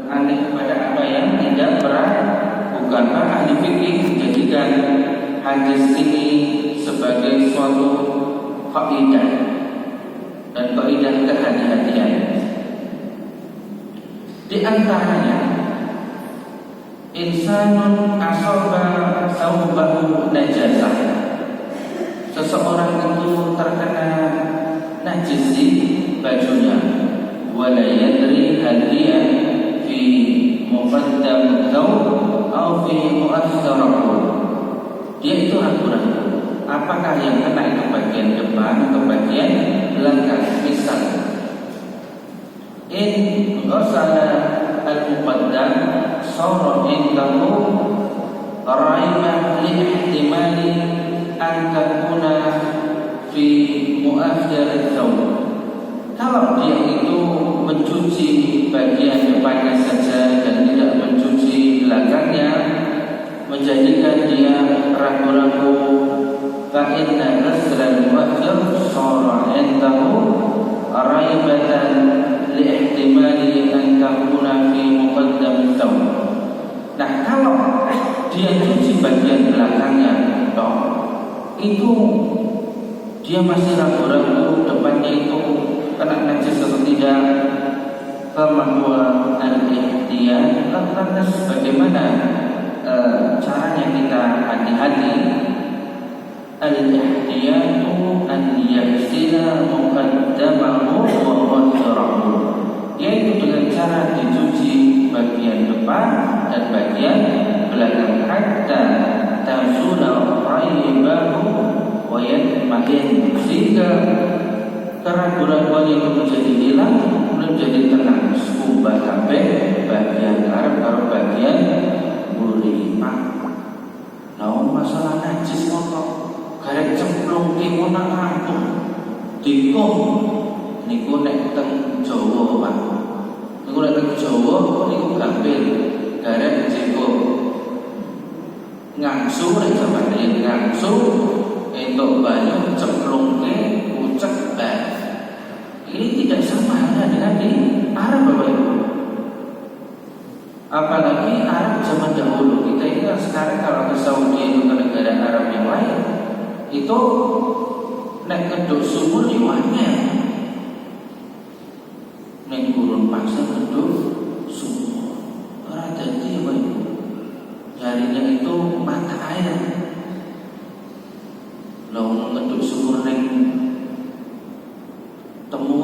aneh kepada apa yang tidak berat. Bukankah ahli fikih menjadikan hadis ini sebagai suatu kaidah dan kaidah kehati-hatian? Di antaranya, insanun asaba saubahu najasah, seseorang itu terkena najis di bajunya, wala yadri hal hiya fi muqaddam thawb atau fi mu'akhkharahu. Dia itu ragu-ragu apakah yang kena itu bagian depan atau bagian belakang. Misal, in ghasala al-muqaddam sara indahu raibah li ihtimali an takuna fi mu'akhkhar thawb. Kalau dia itu mencuci bagian depannya saja dan tidak mencuci belakangnya, menjadikan dia ragu-ragu. Fa inna ghasla al-mu'akhkhar sara indahu raibatan li ihtimali an takuna fi muqaddam thawb. Nah, kalau dia cuci bagian belakangnya, toh itu dia masih ragu-ragu depannya itu kena najis atau tidak. Kemampuan al-ihtiyat, lantas bagaimana caranya kita hati-hati? Al-ihtiyatu an yaghsila muqaddamahu wa akhirahu, yaitu dengan cara dicuci bagian depan dan bagian belakang, hatta tazula raibahu wa yatma'in, sehingga keraguan-keraguan itu menjadi hilang, menjadi tenang. Ubah kabeh bagian arep karo bagian buripak. Nah, masalah najis kok garek cemplung ki nang kampung dikum niku nek teng Jawa, Pak. Niku nek teng Jawa niku gampil garek dikum ngangsu nek jaman riyen ngangsu entuk banyu cemplungke ucek bae. Ini tidak sama halnya dengan di Arab, Bapak Ibu. Apalagi Arab zaman dahulu. Kita ini kan sekarang kalau ke Saudi itu ke negara Arab yang lain, itu nek keduk sumur diwanya, nek gurun pasir keduk sumur. Orang jadi Bapak Ibu, jarinya itu mata air. Lalu keduk sumur nek temu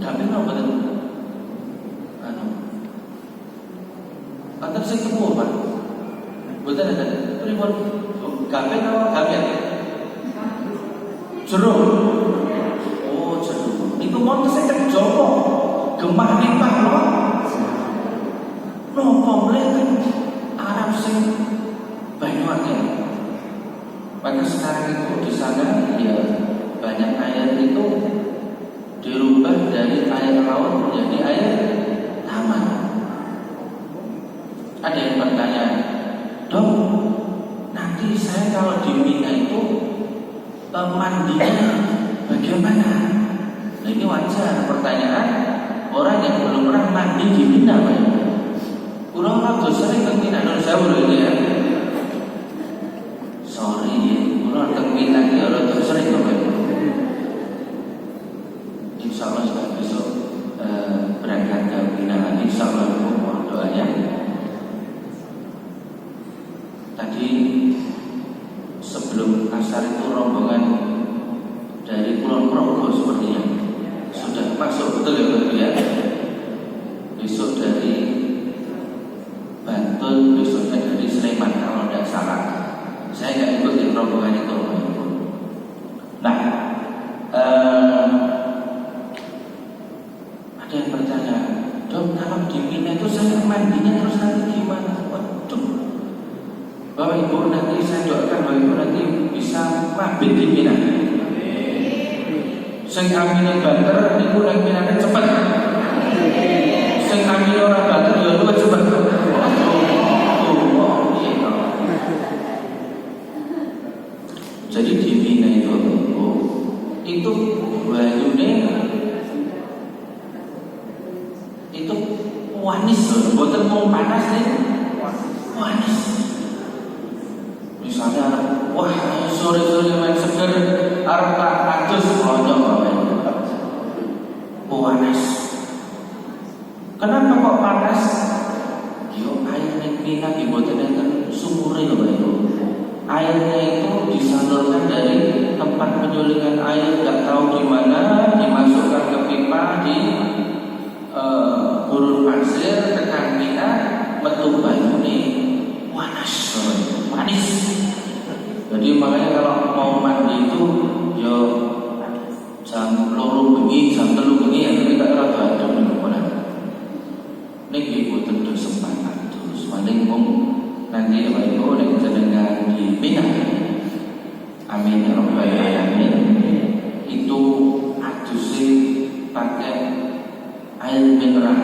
tapi nggak betul. Antar saya temu Pak, betul ada. Pribon, gape apa gape? Jeruk. Oh jeruk. Itu mau saya tak Joko, gemah nih Pak lo. Nopo boleh Arab sing Banyuwangi. Maka sekarang itu di sana ya banyak air itu dirubah dari air laut menjadi air taman. Ada yang bertanya, Dok, nanti saya kalau di Mina itu mandinya bagaimana? Nah, ini wajar pertanyaan orang yang belum pernah mandi di Mina, Pak. Kurang waktu sering ke Mina, saya ini ya. Sorry ya, kurang ke Mina ya, orang sering ke Mina. Insya Allah juga besok berangkat ke Mina lagi. Insya Allah mohon doanya. Tadi sebelum asar itu rombongan dari Kulon Progo sepertinya sudah masuk, betul ya. Besok dari Bantul, besoknya dari Sleman kalau tidak salah. Saya nggak ikut di rombongan itu. Nah, ada yang bertanya, Dok, kalau di Mina itu saya mandinya terus nanti gimana? Waduh, Bapak Ibu, nanti saya doakan Bapak Ibu nanti bisa mabit di Mina. Sing amine banter niku nang Mina cepet. Sing amine ora banter ya luwih cepet. Jadi di Mina itu banyune itu wanis boten mau panas nih, panas. Misalnya, wah sore-sore main seger, arep tak adus lonjong panas. Kenapa kok panas? Yo air ning Mina di boten enten sumure lho Pak. Airnya itu disalurkan dari tempat penyulingan air, nggak tahu di mana, dimasukkan ke pipa di gurun pasir, tekan Mina, metu banyu nih, panas, manis. Jadi makanya kalau mau mandi itu, yo jam 2 bengi, jam 3 bengi ya kita rada adem nih konan. Niki boten do sempat terus paling nanti Bapak Ibu nek jenengan di Mina. Amin ya rabbal alamin. Itu aduse pakai air mineral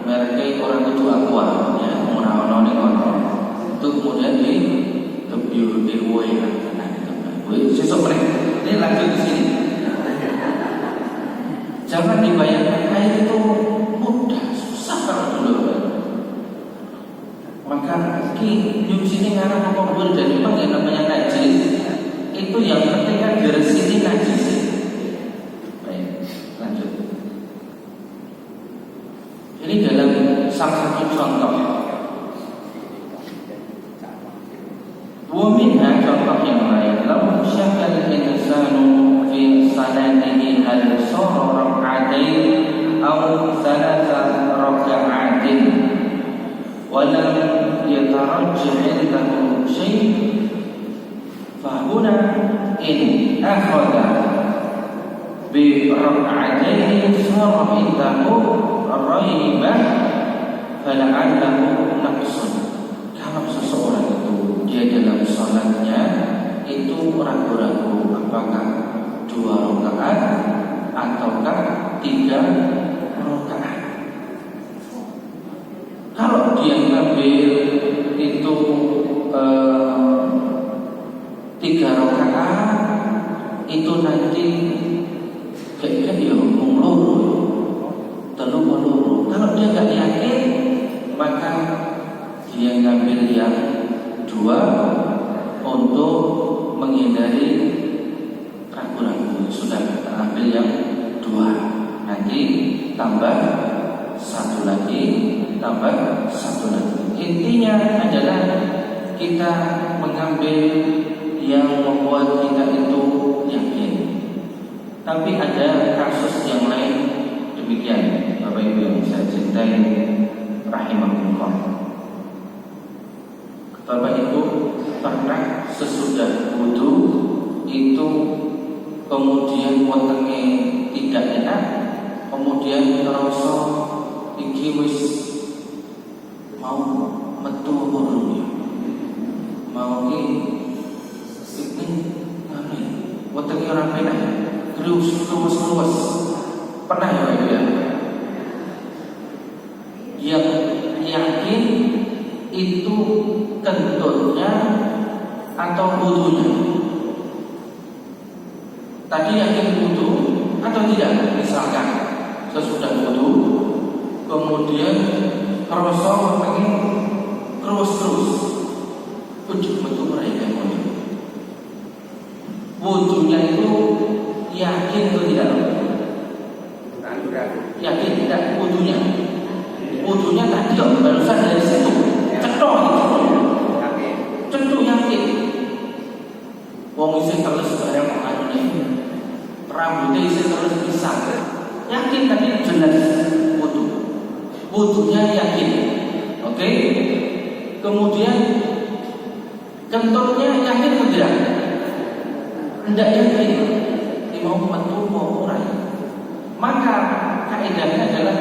merek orang itu Aqua ya, ora ono ning kono. Itu kemudian di kebiur dewe ya. Sesuk meneh. Ini lanjut di sini. Jangan dibayangkan air itu mudah, susah kalau dulu. Maka di sini karena pembuluh dan memang yang namanya najis itu yang ketika diresiki najis. Baik, lanjut. Ini dalam salah satu contoh. Minha contoh yang lain. Lau syakal insanu fi salatihi hal sara rak'atain aw thalatha rak'atin walam yatarajjah indahu syai' fahuna in akhadha bi rak'atain sara indahu raibah fala'allahu naqsun. Kalau seseorang itu dia dalam sholatnya itu ragu-ragu apakah 2 rakaat ataukah 3 rakaat. Kalau dia ngambil itu 3 rakaat itu nanti kayak dia ngomong loro, telu loro. Kalau dia nggak yakin maka dia ngambil yang 2 untuk menghindari ragu-ragu. Sudah kita ambil yang 2, nanti tambah 1 lagi, tambah 1 lagi. Intinya adalah kita mengambil yang membuat kita itu yakin. Tapi ada kasus yang lain demikian, Bapak Ibu yang saya cintai rahimahullah. Bapak Ibu pernah sesudah wudu itu kemudian wetenge tidak enak, kemudian ngerasa iki wis mau metu urung ya. Mau iki ngene wetenge ora enak, krius-krius. Pernah ya Ibu ya? Yang yakin itu kentutnya atau wudunya. Tadi yakin wudu atau tidak? Misalkan sesudah wudu kemudian kerasa pengen terus ujung betul mereka mulai. Wudunya itu yakin atau tidak? Yakin tidak wudunya? Wudunya tadi barusan dari situ. Cetok yakin. Wong isih terus bareng anu nih. Rambutnya isih terus pisang. Yakin tadi jelas wudu. Wudunya yakin. Oke? Kemudian kentutnya yakin atau tidak? Tidak yakin. Ini mau metu mau urai. Maka kaidahnya adalah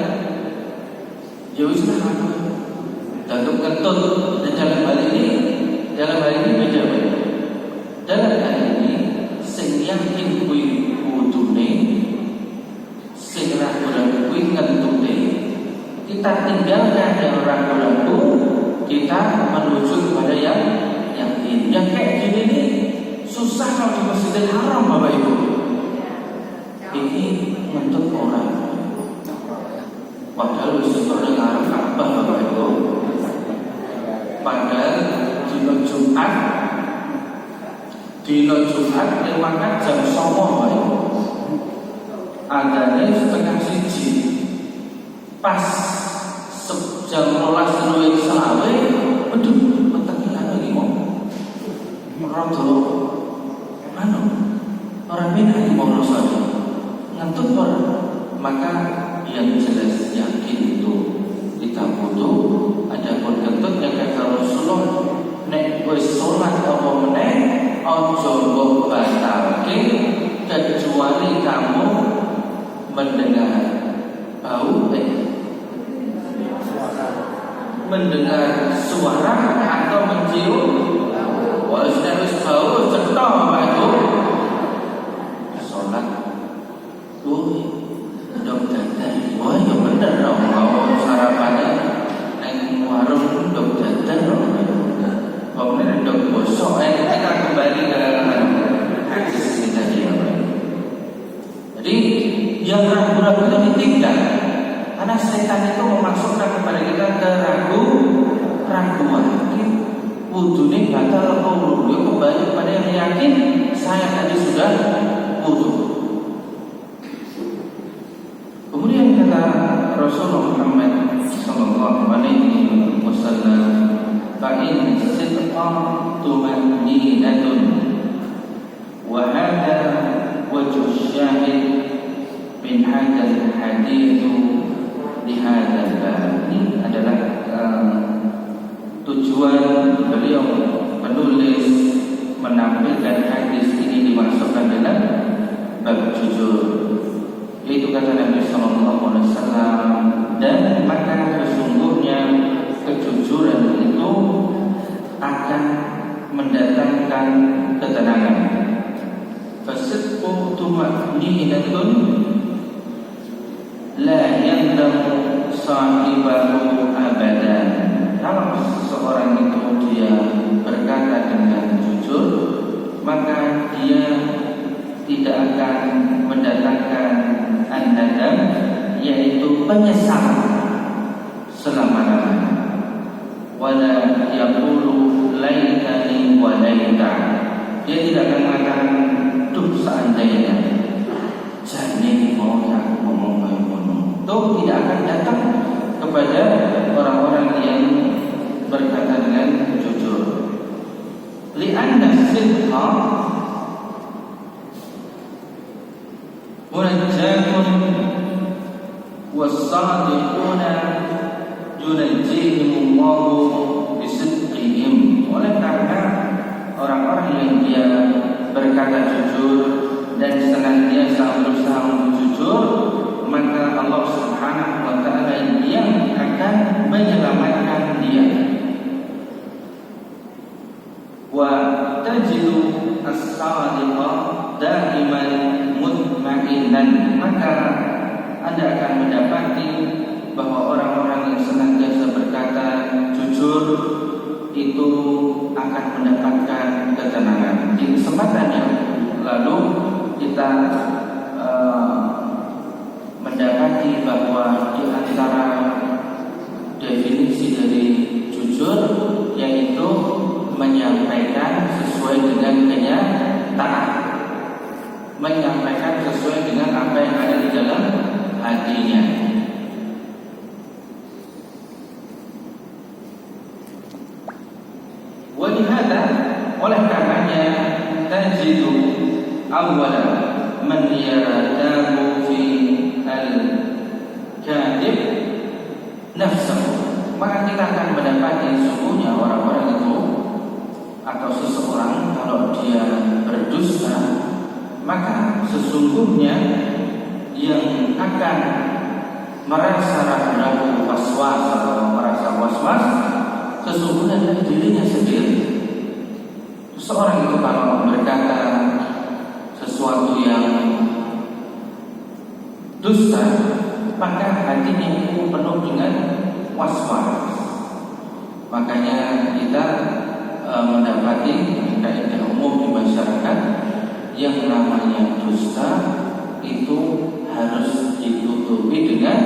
ya wis untuk kentut. Dan dalam hal ini beda. Dalam hal ini sing yakin kuwi wudune, sing ragu-ragu kuwi kentute. Kita tinggalkan yang ragu-ragu, kita menuju kepada yang yakin. Yang kayak gini nih susah kalau di Masjidil Haram Bapak Ibu. Ini untuk orang padahal wis ora ngarep Ka'bah Bapak Ibu. dina Jumat lewat jam 09.00 wae. Adane setengah 1. Pas jam 12.25 aduh peteng iki mau rada orang beda di bawah saja ngantuk maka yang jelas yakin itu kita butuh. Adapun kentutnya kata Rasulullah nek wis salat apa meneh aja mbok batalke kecuali kamu mendengar bau mendengar suara atau mencium wis bau cetha itu sholat dok dadar wah ya bener dong mau sarapannya neng warung dok dadar dong pokoknya dok bosok kita kembali ke hadis kita dia. Jadi yang ragu-ragu itu ditinggal karena setan itu memasukkan kepada kita ke raguan. Wudhunya batal atau wudhu kembali kepada yang yakin saya tadi sudah wudhu. Kemudian kata Rasulullah Muhammad sallallahu alaihi wasallam, "Fa in sidqa tumanninatun." Wa hadha wajhu syahid min hadzal hadits di hadzal bab. Ini adalah tujuan beliau menulis menampilkan hadis ini dimasukkan dalam bab jujur, yaitu kata Nabi Sallallahu Alaihi Wasallam, dan maka sesungguhnya kejujuran itu akan mendatangkan ketenangan. Fasidqu tuma'ninatun la yandamu sahibahu abadan. Kalau seseorang itu dia berkata dengan jujur, maka dia tidak akan mendatangkan an-nadam, yaitu penyesalan selama-lamanya. Wala yaqulu laitani wa laita. Dia tidak akan mengatakan duh seandainya jane mau aku ngomong kaya ngono. Itu tidak akan datang kepada orang-orang yang berkata dengan jujur. Li'anna sidqa munajjatun was-sadiquna yunajjihimullahu bisidqihim. Oleh karena orang-orang yang dia berkata jujur dan senantiasa berusaha untuk jujur, maka Allah Subhanahu wa ta'ala yang akan menyelamatkan dia. Wa tajidu as-sadiqa daiman mutma'innan. Maka Anda akan mendapati bahwa orang-orang yang senantiasa berkata jujur itu akan mendapatkan ketenangan. Di kesempatan yang lalu kita mendapati bahwa di antara definisi dari jujur yaitu menyampaikan sesuai dengan kenyataan, menyampaikan sesuai dengan apa yang ada di dalam hatinya. Walihada, oleh karenanya tajidu awwala man yaradahu fi al-kadhib nafsuhu. Maka kita akan mendapati sesungguhnya orang-orang itu atau seseorang kalau dia berdusta, maka sesungguhnya yang akan merasa ragu-ragu, was-was atau merasa was-was sesungguhnya dari dirinya sendiri. Seseorang itu kalau berkata sesuatu yang dusta, maka hatinya itu penuh dengan was-was. Makanya kita mendapati kaidah umum di masyarakat yang namanya dusta itu harus ditutupi dengan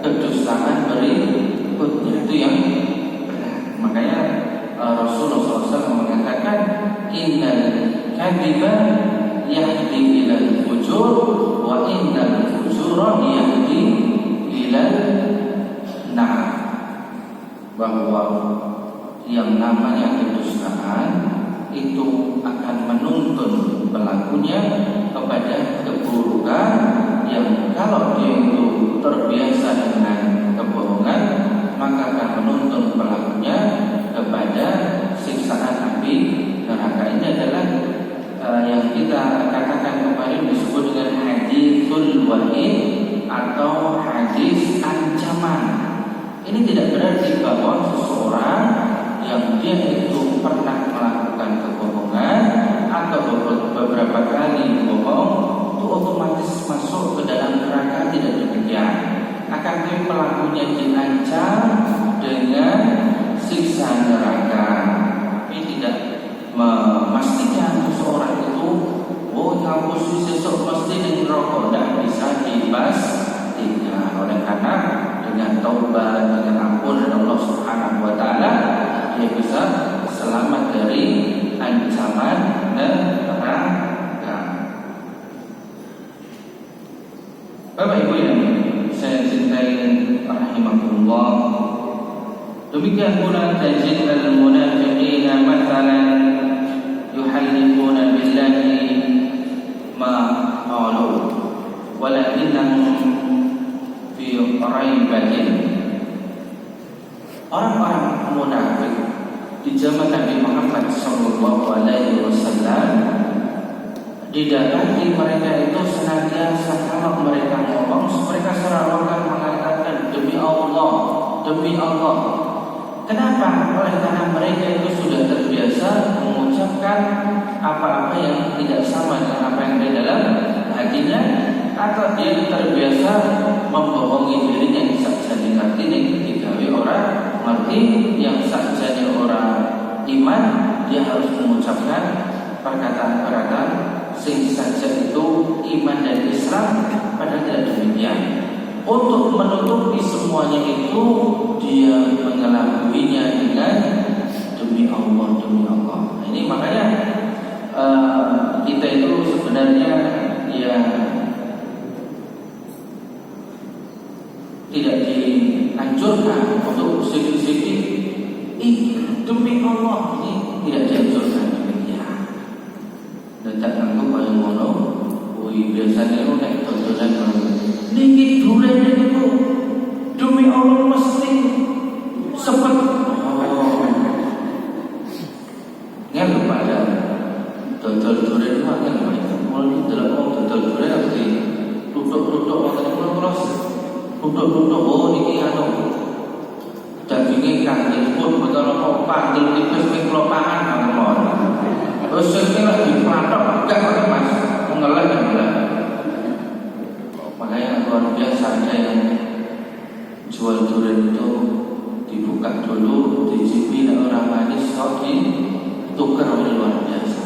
kedustaan berikutnya. Itu yang benar. Makanya Rasulullah SAW mengatakan innal kadhiba yahdi ilal fujur wa innal fujura yahdi ilal nar. Bahwa yang namanya kedustaan itu akan menuntun pelakunya kepada keburukan, yang kalau dia itu terbiasa dengan kebohongan maka akan menuntun pelakunya kepada siksaan api neraka. Ini adalah yang kita katakan kemarin disebut dengan haditsul wa'id atau hadis ancaman. Ini tidak berarti bahwa seseorang yang dia itu pernah melakukan kebohongan atau beberapa kali bohong itu otomatis masuk ke dalam neraka. Tidak demikian. Akan tetapi pelakunya diancam dengan siksa neraka. Ini tidak memastikan seseorang itu ngampus besok mesti di neraka. Tidak bisa dipastikan. Oleh karena dengan taubat, dengan ampunan Allah Subhanahu wa taala, dia bisa selamat dari ancaman neraka. Bapak Ibu yang saya cintai rahimakumullah, demikian pula tajid al-munafiqina mathalan yuhallifuna billahi ma qalu walakinnahum fi raibatin. Orang-orang munafik di zaman Nabi Muhammad SAW, didapati mereka itu senantiasa kalau mereka ngomong, mereka selalu akan mengatakan demi Allah, demi Allah. Kenapa? Oleh karena mereka itu sudah terbiasa mengucapkan apa-apa yang tidak sama dengan apa yang ada dalam hatinya, atau dia terbiasa membohongi dirinya yang sakjane ngerti digawe orang ngerti, yang sakjane orang iman dia harus mengucapkan perkataan-perkataan sing saja itu iman dan Islam, padahal tidak demikian. Untuk menutupi semuanya itu dia mengelabuinya dengan demi Allah, demi Allah. Nah, ini makanya kita itu sebenarnya ya tidak dianjurkan untuk sedikit-sedikit demi Allah, ini tidak dianjurkan demikian. Dan tak anggap yang ngono, biasanya itu nek dodolan niki duren niku demi Allah mesti sepet. Ngene pada dodol duren itu akan itu mulai delok dodol duren harus duduk-duduk wonten terus duduk-duduk niki anu dagingnya kandil pun betul apa pandel tipis ke kelopakan mawon. Terus iki lagi diplatok enggak Mas, ngelek. Makanya luar biasa ada yang jual durian itu dibuka dulu, dicicipi orang manis, kau ditukar oleh luar biasa.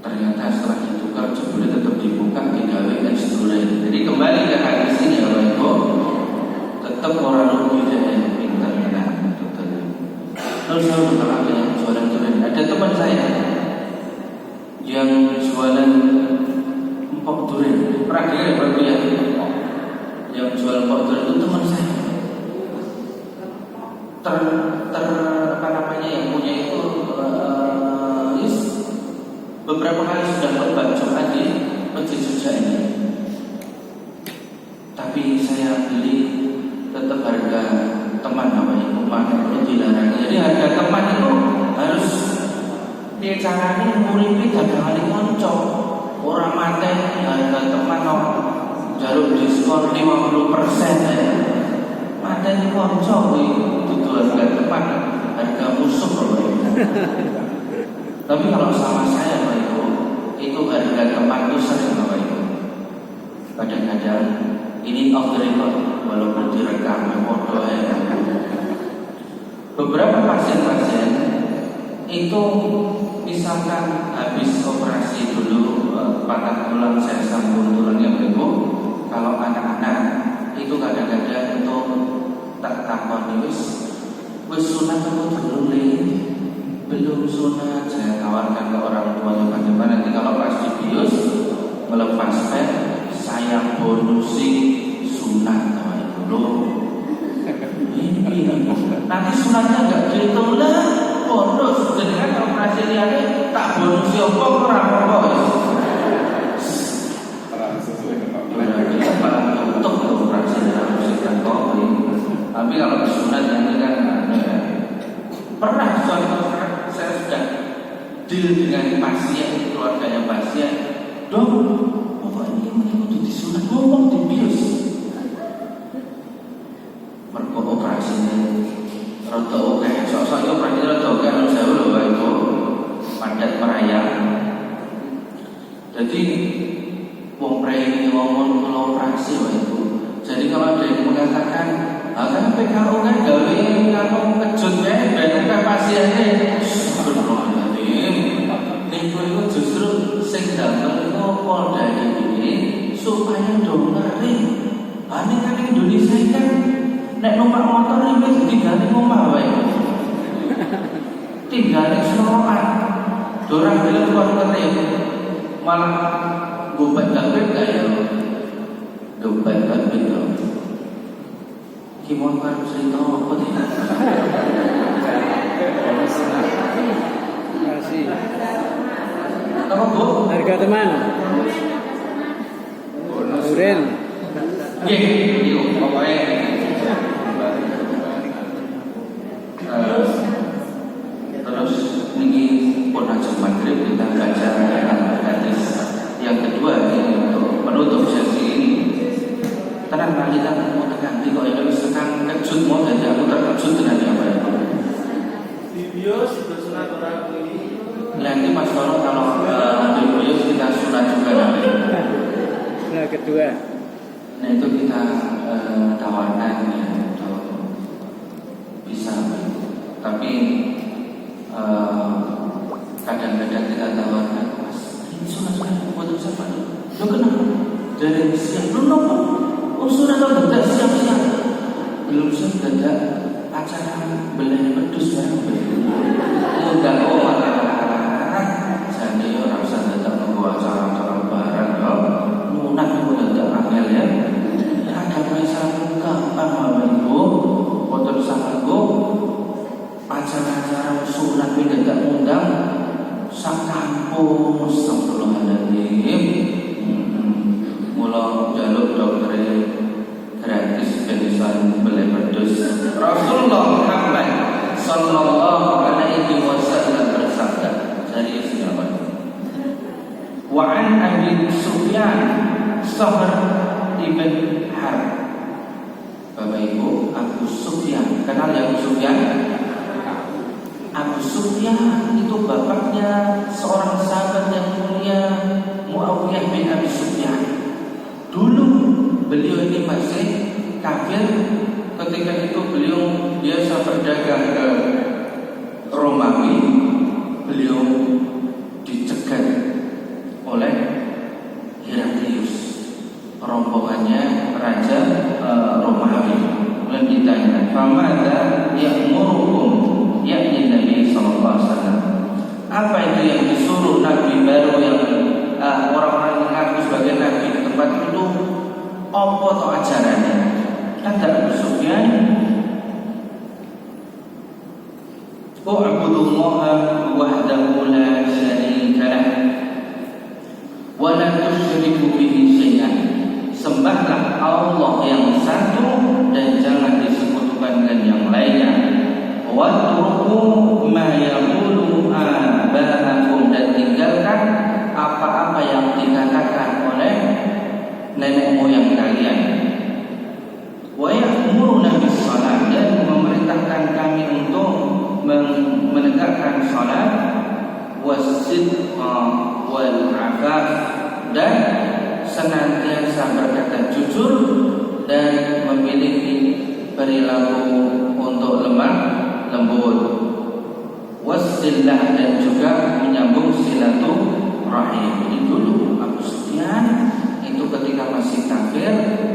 Ternyata setelah ditukar jebule tetap dibuka digawe es durian. Jadi kembali ke hadis ini ya Bapak Ibu, tetap orang rugi dan pintar kan betul. Lalu saya udah ada yang jualan durian. Ada teman saya yang jualan empok durian. Pernah dengar Bapak ya? Yang jual empok durian itu teman saya. Apa namanya yang punya itu beberapa kali sudah tobat Jumat di masjid Jogja ini. Tapi saya beli tetap harga teman namanya itu dilarang. Jadi harga teman itu harus dia caranya nguripi dagangan konco. Orang mate harga teman no jalur diskon 50% ya. Mate konco itu harga teman, harga musuh loh. Tapi kalau sama saya Pak Ibu, itu harga teman itu sering Pak Ibu. Kadang-kadang ini off the record, walaupun direkam foto ya. Beberapa pasien-pasien itu misalkan habis operasi dulu patah tulang, saya sambung tulangnya Pak Ibu. Kalau anak-anak itu kadang-kadang itu tak takon wis sunat atau belum nih. belum sunat, saya tawarkan ke orang tua coba-coba nanti kalau pas dibius melepas pet saya bonusi sunat sama ibu lo. Ini nanti sunatnya nggak gitu lah, bonus. Jadi kan operasi ini tak bonusi apa orang apa untuk operasi haruskan kok. Tapi kalau sunat nanti kan pernah suatu saat saya sudah deal dengan pasien, keluarganya pasien, dok, pokoknya mengikuti disunat ngomong di bius. Mereka operasinya rada oke, sok-sok operasi rada oke harus saya lho itu padat merayap. Jadi wong prei ngomong kalau operasi itu. Jadi kalau ada yang mengatakan kan PKU kan gawe karo kejut ya, ben pasiennya subhanallah. Niku itu justru sing damel itu Polda ini supaya do ngeri. Ini kan Indonesia kan nek numpak motor iki tinggal ning omah wae. Tinggal ning Selokan. Dorang bilang kuat ngerti malah gobek gabet ya. Gobek gabet to. Ki motor cerita apa tidak? Kasih. Apa Bu? Harga teman. Uren. Nggih, yo pokoke terus niki pun aja maghrib kita baca hadis yang kedua ini untuk menutup sesi ini. Tenang kali kita mau ganti kok ini sekarang kejut mau jadi aku terkejut dengan apa itu. Bios itu sunat orang ini. Nanti Mas Toro kalau di bios kita sunat juga nanti. Nah kedua. Nah itu kita tawarkan ya untuk bisa. Tapi kadang-kadang kita tawarkan Mas ini sunat buat siapa? Lo kenapa? Dari siang belum nopo. Oh sudah tahu tidak siap-siap. Belum siap tidak acara belanja pedus ya. Udah jadi orang usah datang membawa acara barang loh. Munah udah datang angel ya. Ada pesan gampang ibu. Foto sangatku acara-acara sunat ini tidak undang sak kampung astagfirullahaladzim. Mula jaluk dokter gratis belisan beli pedus. Rasulullah Muhammad sallallahu alaihi wasallam bersabda dari sahabat. Wa an Abi Sufyan Sahr ibn Harb. Bapak Ibu, Abu Sufyan, kenal ya Abu Sufyan? Abu Sufyan itu bapaknya seorang sahabat yang mulia, Muawiyah bin Abi Sufyan. Dulu beliau ini masih kafir. Ketika itu beliau biasa berdagang ke Romawi. Beliau dicegat oleh Heraklius, rombongannya Raja Romawi. Kemudian ditanya, "Famada ya'murukum?" yakni Nabi sallallahu alaihi wasallam. Apa itu yang disuruh Nabi baru yang orang-orang yang mengaku sebagai Nabi di tempat itu? Apa to ajarannya? Kata Abu Sufyan, "U'budullaha wahdahu la syarika lah wa la tusyriku bihi syai'an." Sembahlah Allah yang satu dan jangan disekutukan dengan yang lainnya. Wa turku ma yaqulu aba'akum, dan tinggalkan apa-apa yang dikatakan oleh nenek moyang kalian. Wa ya'muruna bis shalah, dan memerintahkan kami untuk menegakkan salat, wasidqa wal afaf, dan senantiasa berkata jujur dan memiliki perilaku untuk lemah lembut, wasillah, dan juga menyambung silaturahim. Ini dulu Abu Sufyan itu ketika masih kafir,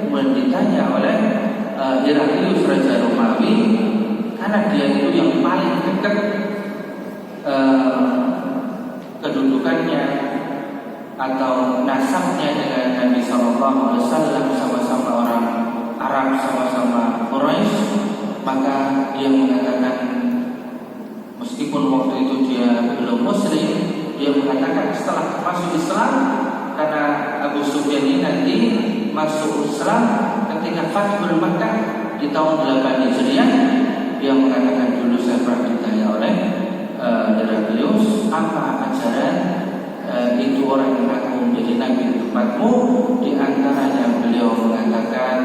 kemudian ditanya oleh Heraklius Raja Romawi, karena dia itu yang paling dekat Sallallahu Alaihi Wasallam, sama-sama orang Arab, sama-sama Quraisy, maka dia mengatakan, meskipun waktu itu dia belum Muslim, dia mengatakan setelah masuk Islam, karena Abu Sufyan ini nanti masuk Islam ketika Fathul Makkah di tahun 8 Hijriah. Dia mengatakan, dulu saya pernah ditanya oleh Heraklius, apa ajaran itu orang yang akan menjadi nabi di tempatmu? Di antaranya beliau mengatakan,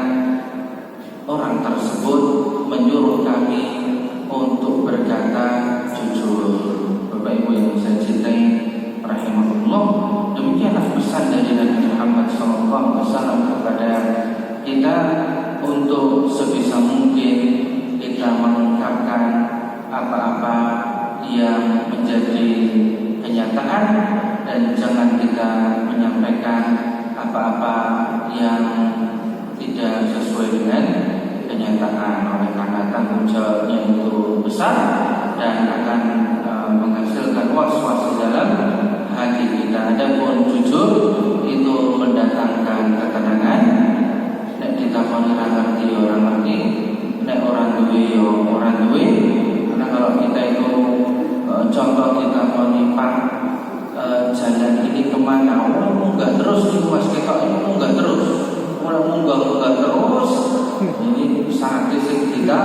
orang tersebut menyuruh kami untuk berkata jujur. Bapak Ibu yang saya cintai rahimahullah, demikianlah pesan dari Nabi Muhammad SAW kepada kita untuk sebisa mungkin kita mengungkapkan apa-apa yang menjadi kenyataan, dan jangan kita menyampaikan apa-apa yang tidak sesuai dengan kenyataan, oleh karena tanggung jawabnya itu besar dan akan menghasilkan was-was di dalam hati kita. Adapun jujur itu mendatangkan ketenangan. Nek ditakoni ora ngerti orang ngerti, nek orang duwe yo orang duwe. Karena kalau kita itu contoh ditakoni Pak, jalan ini kemana? Munggah terus di Mas Ketok ini munggah terus. Munggah terus. Ini sangat disik kita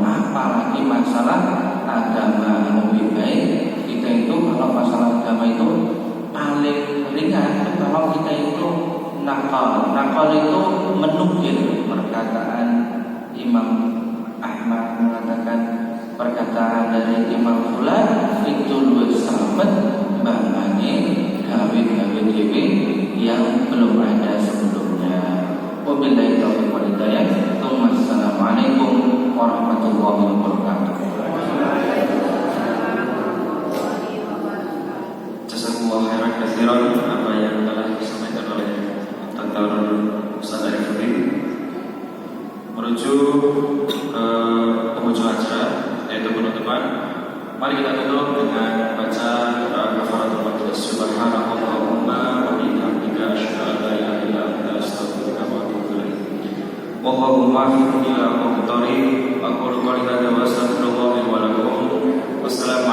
apalagi masalah agama. Lebih baik kita itu kalau masalah agama itu paling ringan kalau kita itu nakal itu menukil perkataan Imam Ahmad, mengatakan perkataan dari Imam Fulan itu luwih slamet mbangane gawe-gawe dhewe yang belum ada sebelumnya. Wabillahi taufiq wal hidayah. Assalamualaikum warahmatullahi wabarakatuh. Jazakumullah khairan katsiran apa yang telah disampaikan oleh Dr. Ustaz Arif Udin. Menuju ke penghujung acara, yaitu penutupan, mari kita tutup dengan baca doa kafaratul majlis. Subhanallahumma wa bihamdika asyhadu an la ilaha illa anta astaghfiruka wa atubu ilaik. Wallahumma fi ila muhtari aqulu qawli hadza wa astaghfirullah li wa lakum. Wassalamu